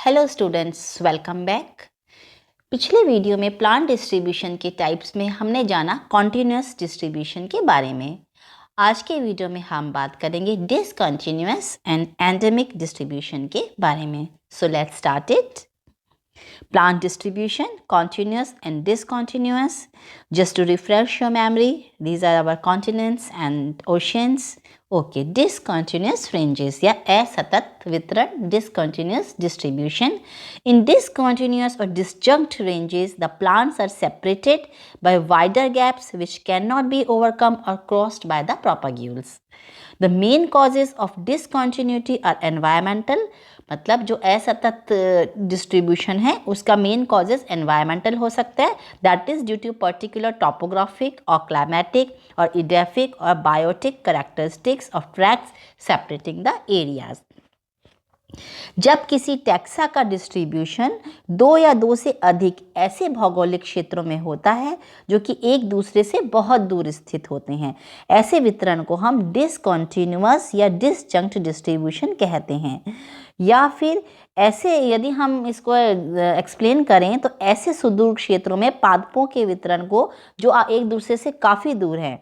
Hello students, welcome back. पिछले video में plant distribution के टाइप्स में हमने जाना कॉन्टिन्यूअस डिस्ट्रीब्यूशन के बारे में। आज के वीडियो में हम बात करेंगे डिसकंटिन्यूअस एंड एंडेमिक डिस्ट्रीब्यूशन के बारे में। So let's start it. Plant distribution, continuous and discontinuous. Just to refresh your memory, these are our continents and oceans. Okay, discontinuous ranges या असतत वितरण, discontinuous distribution. In discontinuous or disjunct ranges, the plants are separated by wider gaps which cannot be overcome or crossed by the propagules. The main causes of discontinuity are environmental, मतलब जो असतत distribution है उसका main causes environmental हो सकता है, that is due to particular topographic और climatic और इडेफिक और biotic characteristics of tracts separating the areas. जब किसी टैक्सा का डिस्ट्रीब्यूशन दो या दो से अधिक ऐसे भौगोलिक क्षेत्रों में होता है जो कि एक दूसरे से बहुत दूर स्थित होते हैं, ऐसे वितरण को हम डिसकंटिन्यूअस या डिसजंक्ट डिस्ट्रीब्यूशन कहते हैं। या फिर ऐसे यदि हम इसको एक्सप्लेन करें तो ऐसे सुदूर क्षेत्रों में पादपों के वितरण को जो एक दूसरे से काफ़ी दूर हैं,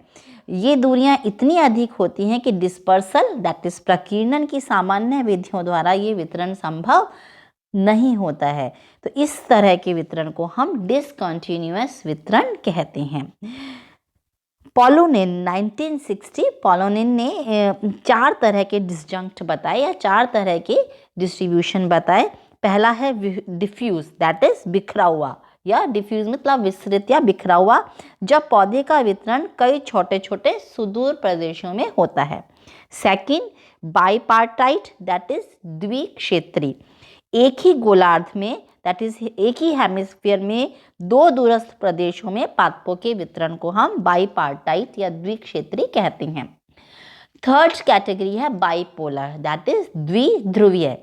ये दूरियां इतनी अधिक होती हैं कि डिस्पर्सल दैट इज प्रकीर्णन की सामान्य विधियों द्वारा ये वितरण संभव नहीं होता है। तो इस तरह के वितरण को हम डिसकंटिन्यूअस वितरण कहते हैं। पॉलोनिन 1960 पॉलोनिन ने 4 तरह के डिसजंक्ट बताए या 4 तरह के डिस्ट्रीब्यूशन बताए। पहला है डिफ्यूज, दैट इज बिखरा हुआ, या डिफ्यूज मतलब विस्तृत या बिखरा हुआ, जब पौधे का वितरण कई छोटे छोटे सुदूर प्रदेशों में होता है। सेकंड, बाइपार्टाइट, दैट इज द्विक्षेत्री, एक ही गोलार्ध में दैट इज एक ही हेमिस्फीयर में दो दूरस्थ प्रदेशों में पादपों के वितरण को हम बाइपार्टाइट या द्विक्षेत्री कहते हैं। थर्ड कैटेगरी है बाइपोलर, दैट इज द्विध्रुवीय,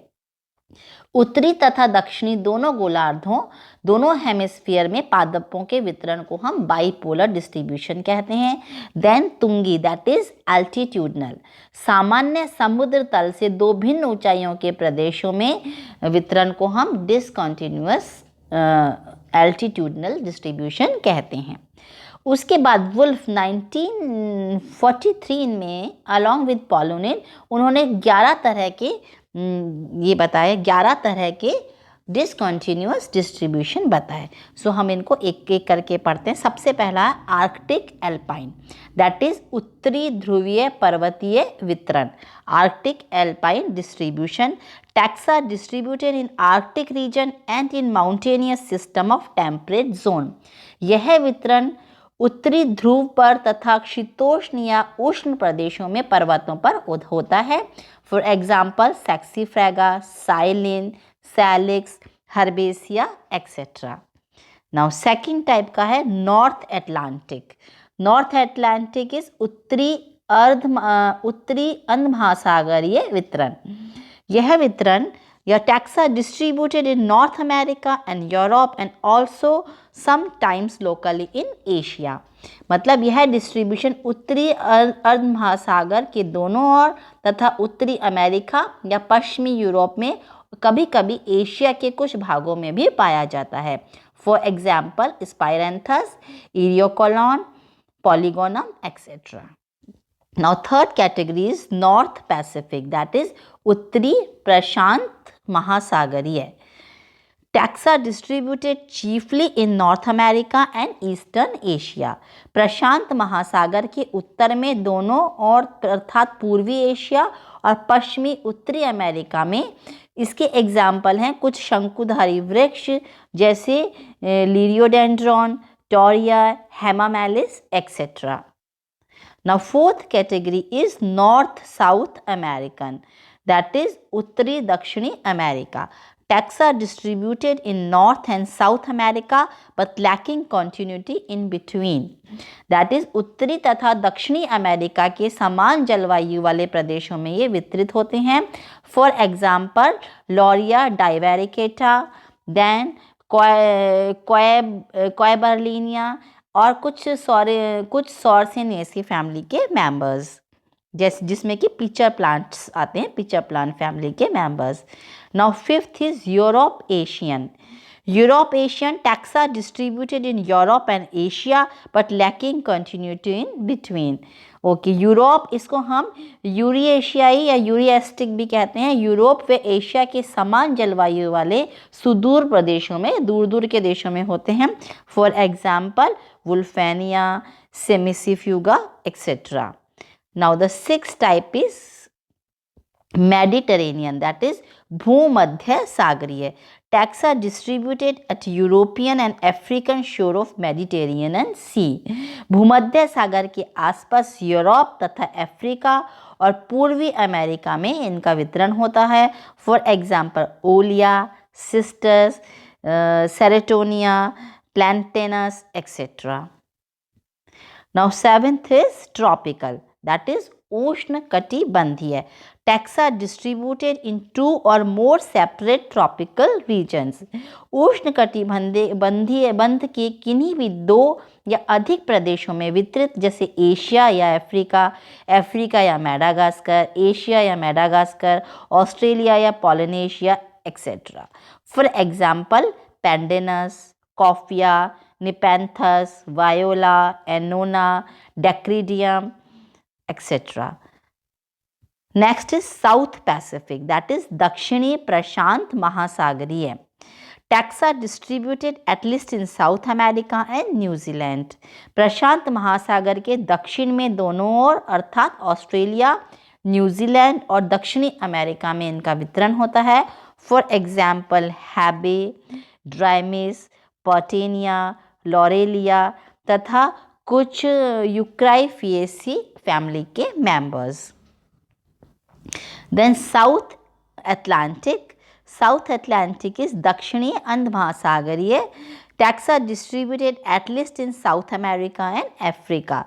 उत्तरी तथा दक्षिणी दोनों गोलार्धों दोनों हेमिस्फीयर में पादपों के वितरण को हम बाइपोलर डिस्ट्रीब्यूशन कहते हैं। देन तुंगी, दैट इज एल्टीट्यूडनल, सामान्य समुद्र तल से दो भिन्न ऊंचाइयों के प्रदेशों में वितरण को हम डिसकंटिन्यूअस एल्टीट्यूडनल डिस्ट्रीब्यूशन कहते हैं। उसके बाद वुल्फ 1943 में अलॉन्ग विद पॉलोनिन उन्होंने 11 तरह के ये बताए, 11 तरह के डिसकंटिन्यूअस डिस्ट्रीब्यूशन बताए। सो हम इनको एक एक करके पढ़ते हैं। सबसे पहला है आर्कटिक एल्पाइन, दैट इज उत्तरी ध्रुवीय पर्वतीय वितरण, Arctic alpine distribution. Taxa distributed in Arctic region and in mountainous system of temperate zone, यह वितरण उत्तरी ध्रुव पर तथा शीतोष्ण या उष्ण प्रदेशों में पर्वतों पर होता है। For example Saxifraga, Silene, Salix, herbacea etcetera. Now second type का है North Atlantic. North Atlantic is उत्तरी अर्ध महासागरीय वितरण, यह वितरण या taxa distributed in North America and Europe and also sometimes locally in Asia, मतलब यह डिस्ट्रीब्यूशन उत्तरी अर्ध महासागर के दोनों ओर तथा उत्तरी अमेरिका या पश्चिमी यूरोप में, कभी कभी एशिया के कुछ भागों में भी पाया जाता है। For example Spiranthes, Eriocaulon, Polygonum etcetera. Now third category is North Pacific, that is उत्तरी प्रशांत महासागरीय। Taxa distributed chiefly in North America and eastern Asia, प्रशांत महासागर के उत्तर में दोनों और अर्थात पूर्वी एशिया और पश्चिमी उत्तरी अमेरिका में। इसके एग्जाम्पल हैं कुछ शंकुधारी वृक्ष जैसे Liriodendron, Torreya, Hamamelis etcetera. Now fourth category is North South American, that is उत्तरी दक्षिणी America. Taxa distributed in North and South America but lacking continuity in between, that is उत्तरी तथा दक्षिणी अमेरिका के समान जलवायु वाले प्रदेशों में ये वितरित होते हैं। फॉर एग्जाम्पल लॉरिया डाइवेरिकेटा, देन क्वाबर्लिनिया और कुछ सॉर्सिनेसी फैमिली के मेंबर्स, जिसमें कि पिचर प्लांट्स आते हैं, पिचर प्लांट फैमिली के members. Now fifth is Europe Asian. Europe Asian taxa distributed in Europe and Asia but lacking continuity in between. Okay, Europe इसको हम यूरेशियाई या यूरेस्टिक भी कहते हैं। यूरोप व एशिया के समान जलवायु वाले सुदूर प्रदेशों में, दूर दूर के देशों में होते हैं। For example Wulfenia, Cimicifuga etcetera. Now the sixth type is Mediterranean, that is भूमध्य सागरीय। Taxa distributed at European and African shore of Mediterranean Sea. भूमध्य सागर के आसपास यूरोप तथा अफ्रीका और पूर्वी अमेरिका में इनका वितरण होता है। For example Olea, Cistus, Ceratonia, Platanus etcetera. Now seventh is tropical, that is उष्ण कटिबंधीय। Taxa distributed in 2 or more separate tropical regions. उष्ण कटिबंधीय बंध के किन्हीं भी 2 या अधिक प्रदेशों में वितरित, जैसे एशिया या अफ्रीका, अफ्रीका या मेडागास्कर, एशिया या मेडागास्कर, ऑस्ट्रेलिया या Polynesia etcetera. For example Pandanus, Coffea, Nepenthes, Viola, Annona, Dacrydium etcetera. Next is South Pacific, that is दक्षिणी प्रशांत महासागरीय। Taxa distributed at least in South America and New Zealand. प्रशांत महासागर के दक्षिण में दोनों ओर अर्थात ऑस्ट्रेलिया, न्यूजीलैंड और दक्षिणी अमेरिका में इनका वितरण होता है। फॉर एग्जाम्पल हैबे, ड्राइमिस, पर्टेनिया, लॉरेलिया तथा कुछ यूक्राइफिएसी फैमिली के members. Then South Atlantic is दक्षिणी अंध महासागरीय। Taxa distributed at least in South America and Africa.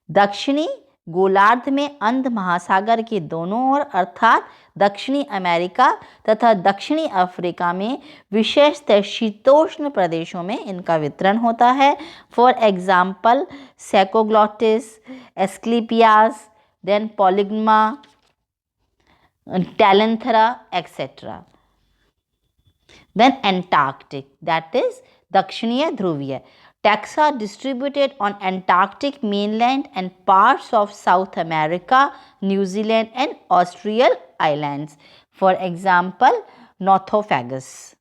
दक्षिणी गोलार्ध में अंध महासागर के दोनों ओर अर्थात दक्षिणी अमेरिका तथा दक्षिणी अफ्रीका में विशेषतः शीतोष्ण प्रदेशों में इनका वितरण होता है। For example Sacoglottis, Asclepias, then पॉलिग्मा, Telanthera etcetera. Then Antarctic, that is दक्षिणीय ध्रुवीय। Taxa distributed on Antarctic mainland and parts of South America, New Zealand and Australian islands. For example, Nothofagus.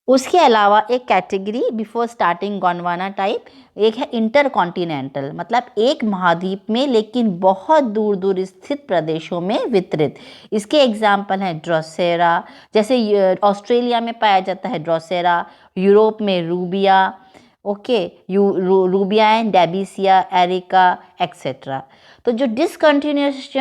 उसके अलावा एक category before starting Gondwana type, एक है intercontinental, मतलब एक महाद्वीप में लेकिन बहुत दूर दूर स्थित प्रदेशों में वितरित। इसके एग्जाम्पल हैं ड्रोसेरा, जैसे ऑस्ट्रेलिया में पाया जाता है ड्रोसेरा, यूरोप में Rubia, okay, Rubia and Daboecia, Erica etcetera. तो जो डिसकंटिन्यूस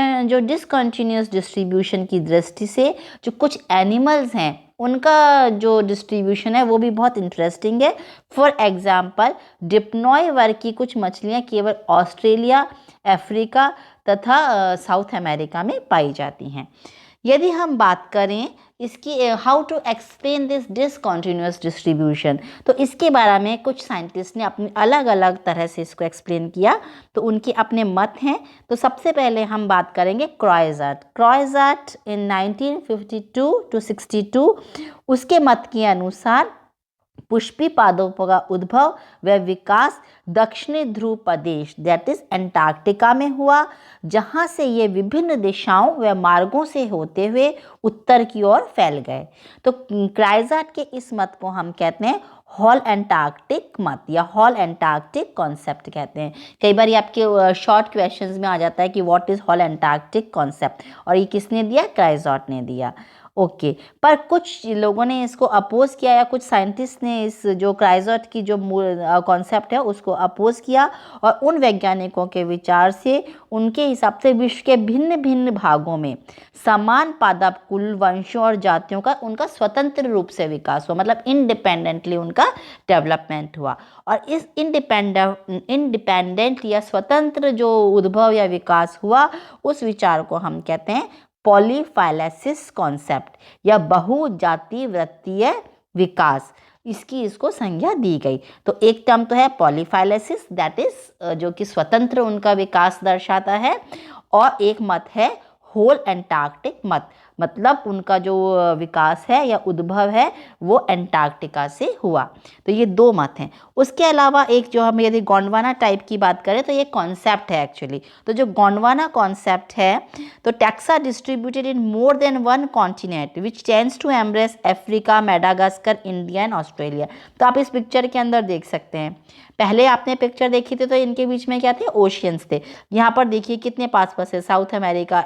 डिस्ट्रीब्यूशन की दृष्टि से जो कुछ एनिमल्स हैं उनका जो डिस्ट्रीब्यूशन है वो भी बहुत इंटरेस्टिंग है। फॉर एग्जाम्पल डिप्नॉय वर्ग की कुछ मछलियाँ केवल ऑस्ट्रेलिया, अफ्रीका तथा साउथ अमेरिका में पाई जाती हैं। यदि हम बात करें इसकी how to explain this discontinuous distribution, तो इसके बारे में कुछ साइंटिस्ट ने अपने अलग अलग तरह से इसको एक्सप्लेन किया, तो उनके अपने मत हैं। तो सबसे पहले हम बात करेंगे क्रॉइज़ार्ट इन 1952 to 62, उसके मत के अनुसार पुष्पी पादपों का उद्भव व विकास दक्षिणी ध्रुव प्रदेश दैट इज अंटार्कटिका में हुआ, जहां से ये विभिन्न दिशाओं व मार्गों से होते हुए उत्तर की ओर फैल गए। तो क्राइज़ार्ट के इस मत को हम कहते हैं हॉल एंटार्क्टिक मत या हॉल एंटार्क्टिक कॉन्सेप्ट कहते हैं। कई बार ये आपके शॉर्ट क्वेश्चंस में आ जाता है कि what is hall Antarctic concept, और ये किसने दिया? क्राइज़ार्ट ने दिया। ओके, पर कुछ लोगों ने इसको अपोज किया या कुछ साइंटिस्ट ने इस जो क्राइज़ार्ट की जो कॉन्सेप्ट है उसको अपोज किया, और उन वैज्ञानिकों के विचार से उनके हिसाब से विश्व के भिन्न भिन्न भागों में समान पादप कुल, वंशों और जातियों का उनका स्वतंत्र रूप से विकास हुआ, मतलब इंडिपेंडेंटली उनका डेवलपमेंट हुआ। और इस इंडिपेंडेंट या स्वतंत्र जो उद्भव या विकास हुआ उस विचार को हम कहते हैं पॉलीफाइलेसिस कॉन्सेप्ट या बहुजाति वृत्तीय विकास, इसको संज्ञा दी गई। तो एक टर्म तो है पॉलीफाइलेसिस दैट इज जो कि स्वतंत्र उनका विकास दर्शाता है, और एक मत है होल एंटार्क्टिक मत। मतलब उनका जो विकास है या उद्भव है वो एंटार्क्टिका से हुआ। तो ये दो मत हैं। उसके अलावा एक जो हम यदि गोंडवाना टाइप की बात करें तो ये कॉन्सेप्ट है एक्चुअली। तो जो गोंडवाना कॉन्सेप्ट है तो taxa distributed in more than one continent which tends to embrace Africa, Madagascar, India and Australia. तो आप इस पिक्चर के अंदर देख सकते हैं, पहले आपने पिक्चर देखी थी तो इनके बीच में क्या थे, ओशियंस थे। यहाँ पर देखिए कितने पास पास है, साउथ अमेरिका,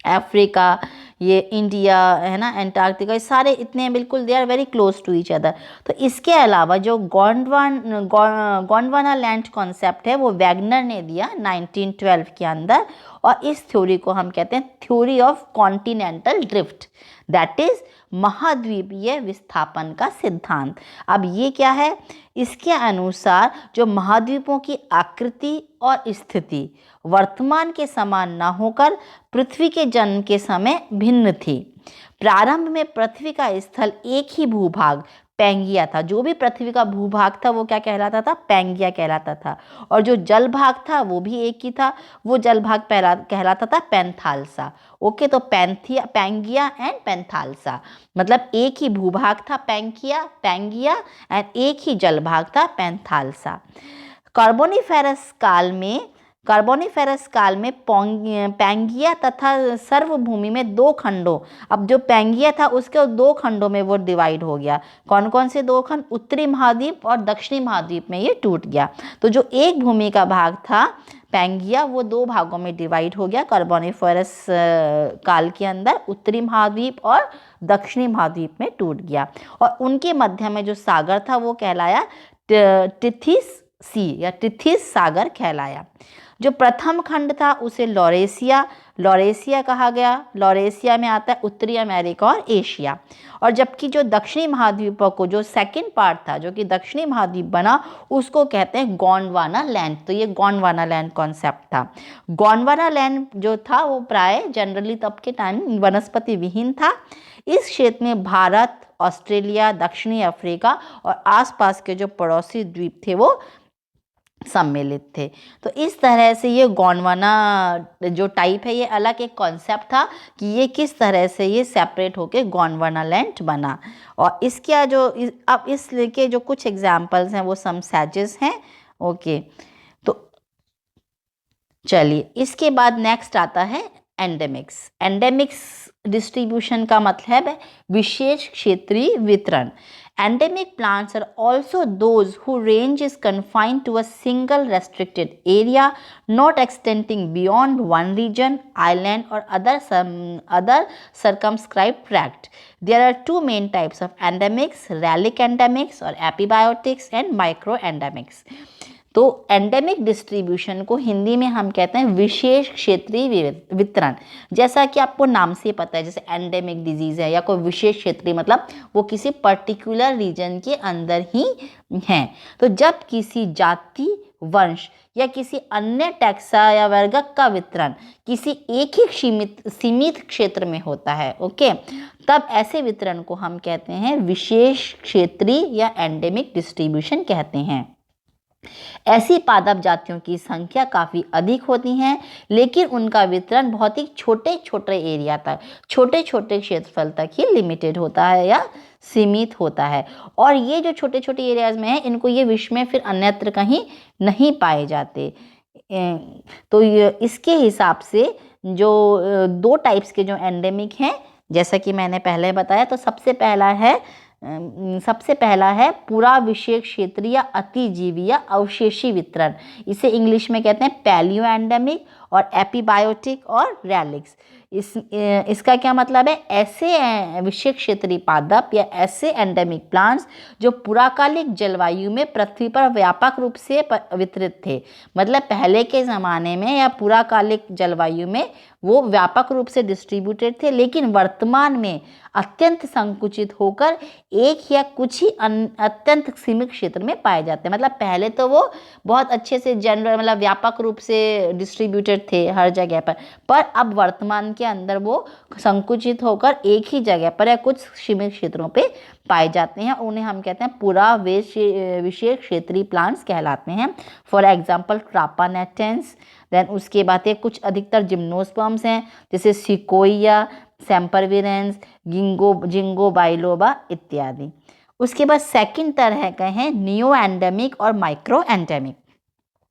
अफ्रीका, ये इंडिया है ना, एंटार्क्टिका, ये सारे इतने बिल्कुल they are very close to each other. तो इसके अलावा जो गोंडवाना लैंड कॉन्सेप्ट है वो वैगनर ने दिया 1912 के अंदर, और इस थ्योरी को हम कहते हैं theory of continental drift, that is महाद्वीपीय विस्थापन का सिद्धांत। अब ये क्या है, इसके अनुसार जो महाद्वीपों की आकृति और स्थिति वर्तमान के समान न होकर पृथ्वी के जन्म के समय भिन्न थी। प्रारंभ में पृथ्वी का स्थल एक ही भूभाग पैंगिया था, जो भी पृथ्वी का भूभाग था वो क्या कहलाता था, पैंगिया कहलाता था, और जो जल भाग था वो भी एक ही था, वो जल भाग कहलाता था पैंथालसा। ओके, तो पैंगिया एंड पैंथालसा मतलब एक ही भूभाग था पैंगिया एंड एक ही जल भाग था पैंथालसा। कार्बोनिफेरस काल में पैंगिया तथा सर्वभूमि में दो खंडों, अब जो पैंगिया था उसके दो खंडों में वो डिवाइड हो गया। कौन कौन से दो खंड, उत्तरी महाद्वीप और दक्षिणी महाद्वीप में ये टूट गया। तो जो एक भूमि का भाग था पैंगिया वो दो भागों में डिवाइड हो गया कार्बोनिफेरस काल के अंदर, उत्तरी महाद्वीप और दक्षिणी महाद्वीप में टूट गया, और उनके मध्य में जो सागर था वो कहलाया टिथिस सी या टिथिस सागर कहलाया। जो प्रथम खंड था उसे लॉरेशिया कहा गया। लॉरेशिया में आता है उत्तरी अमेरिका और एशिया। और जबकि जो दक्षिणी महाद्वीपों को जो सेकंड पार्ट था जो कि दक्षिणी महाद्वीप बना उसको कहते हैं गोंडवाना लैंड। तो ये गोंडवाना लैंड कॉन्सेप्ट था। गोंडवाना लैंड जो था वो प्राय जनरली तब के टाइम वनस्पति विहीन था। इस क्षेत्र में भारत, ऑस्ट्रेलिया, दक्षिणी अफ्रीका और आसपास के जो पड़ोसी द्वीप थे वो सम्मिलित थे। तो इस तरह से ये गोंडवाना जो टाइप है ये अलग एक कॉन्सेप्ट था कि ये किस तरह से ये सेपरेट होके गोंडवाना लैंड बना। और इसके अब इस लेके जो कुछ एग्जाम्पल्स हैं वो सम सैजेस हैं। ओके, तो चलिए इसके बाद नेक्स्ट आता है एंडेमिक्स। एंडेमिक्स डिस्ट्रीब्यूशन का मतलब है विशेष क्षेत्रीय वितरण। Endemic plants are also those whose range is confined to a single restricted area, not extending beyond one region, island, or other circumscribed tract. There are two main types of endemics: relic endemics or epibiotics, and microendemics. तो endemic distribution को हिंदी में हम कहते हैं विशेष क्षेत्रीय वितरण। जैसा कि आपको नाम से पता है, जैसे एंडेमिक डिजीज है या कोई विशेष क्षेत्रीय मतलब वो किसी पर्टिकुलर रीजन के अंदर ही हैं। तो जब किसी जाति, वंश या किसी अन्य टैक्सा या वर्गक का वितरण किसी एक ही सीमित क्षेत्र में होता है, ओके, तब ऐसे वितरण को हम कहते हैं विशेष क्षेत्रीय या एंडेमिक डिस्ट्रीब्यूशन कहते हैं। ऐसी पादप जातियों की संख्या काफ़ी अधिक होती हैं, लेकिन उनका वितरण बहुत ही छोटे छोटे एरिया तक, छोटे छोटे क्षेत्रफल तक ही लिमिटेड होता है या सीमित होता है। और ये जो छोटे छोटे एरियाज में है इनको ये विश्व में फिर अन्यत्र कहीं नहीं पाए जाते। तो इसके हिसाब से जो दो टाइप्स के जो एंडेमिक हैं, जैसा कि मैंने पहले बताया, तो सबसे पहला है पूरा विशेष क्षेत्रीय या अतिजीवी या अवशेषी वितरण। इसे इंग्लिश में कहते हैं पैलियो एंडेमिक और एपीबायोटिक और रेलिक्स। इसका क्या मतलब है, ऐसे विशेष क्षेत्रीय पादप या ऐसे एंडेमिक प्लांट्स जो पुराकालिक जलवायु में पृथ्वी पर व्यापक रूप से वितरित थे। मतलब पहले के ज़माने में या पुराकालिक जलवायु में वो व्यापक रूप से डिस्ट्रीब्यूटेड थे, लेकिन वर्तमान में अत्यंत संकुचित होकर एक या कुछ ही अत्यंत सीमित क्षेत्र में पाए जाते हैं। मतलब पहले तो वो बहुत अच्छे से जनरल मतलब व्यापक रूप से डिस्ट्रीब्यूटेड थे हर जगह पर अब वर्तमान के अंदर वो संकुचित होकर एक ही जगह पर या कुछ सीमित क्षेत्रों पे पाए जाते हैं। उन्हें हम कहते हैं पूरा विशेष क्षेत्रीय प्लांट्स कहलाते हैं। फॉर एग्जाम्पल ट्रापानेटेंस, देन उसके बाद है कुछ अधिकतर जिम्नोस्पर्म्स हैं, जैसे सिकोइया, सेम्परविरेंस, जिंगो बाइलोबा इत्यादि। उसके बाद सेकंड तरह के हैं नियो एंडेमिक और माइक्रो एंडेमिक।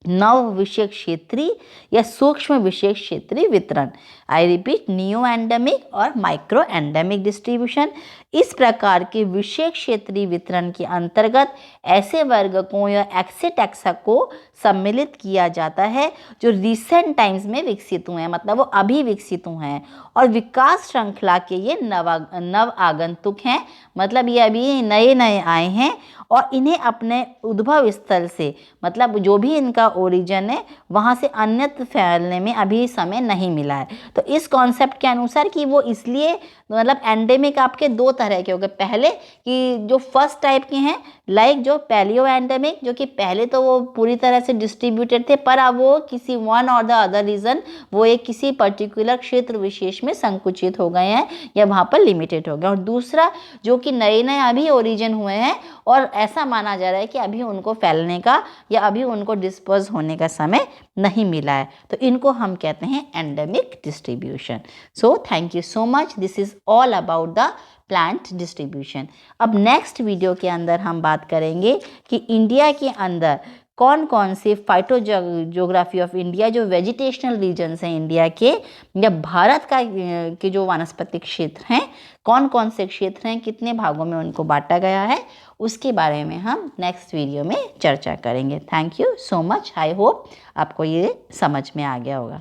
नव विषय क्षेत्रीय या सूक्ष्म विषय क्षेत्रीय वितरण। आई रिपीट, नियो एंडेमिक और माइक्रो एंडेमिक डिस्ट्रीब्यूशन। इस प्रकार के विषय क्षेत्रीय वितरण के अंतर्गत ऐसे वर्गकों या एक्सेटेक्सा को सम्मिलित किया जाता है जो रिसेंट टाइम्स में विकसित हुए हैं, मतलब वो अभी विकसित हुए हैं, और विकास श्रृंखला के ये नव आगंतुक हैं, मतलब ये अभी नए नए आए हैं और इन्हें अपने उद्भव स्थल से, मतलब जो भी इनका ओरिजिन है वहाँ से अन्यत्र फैलने में अभी समय नहीं मिला है। तो इस कॉन्सेप्ट के अनुसार कि वो इसलिए, मतलब एंडेमिक आपके दो तरह के हो गए। पहले कि जो फर्स्ट टाइप के हैं, लाइक जो पैलियो एंडेमिक, जो कि पहले तो वो पूरी तरह से डिस्ट्रीब्यूटेड थे, पर अब वो किसी वन और द अदर रीज़न वो एक किसी पर्टिकुलर क्षेत्र विशेष में संकुचित हो गए हैं या वहाँ पर लिमिटेड हो गए। और दूसरा जो कि नए नए अभी ओरिजिन हुए हैं और ऐसा माना जा रहा है कि अभी उनको फैलने का या अभी उनको डिस्पर्स होने का समय नहीं मिला है, तो इनको हम कहते हैं endemic distribution. So thank you so much, this is all about the plant distribution. अब नेक्स्ट वीडियो के अंदर हम बात करेंगे कि इंडिया के अंदर कौन कौन से फाइटोजियोग्राफी ऑफ इंडिया, जो वेजिटेशनल रीजन्स हैं इंडिया के या भारत का के जो वानस्पतिक क्षेत्र हैं, कौन कौन से क्षेत्र हैं, कितने भागों में उनको बांटा गया है, उसके बारे में हम नेक्स्ट वीडियो में चर्चा करेंगे। Thank you so much, I hope आपको ये समझ में आ गया होगा।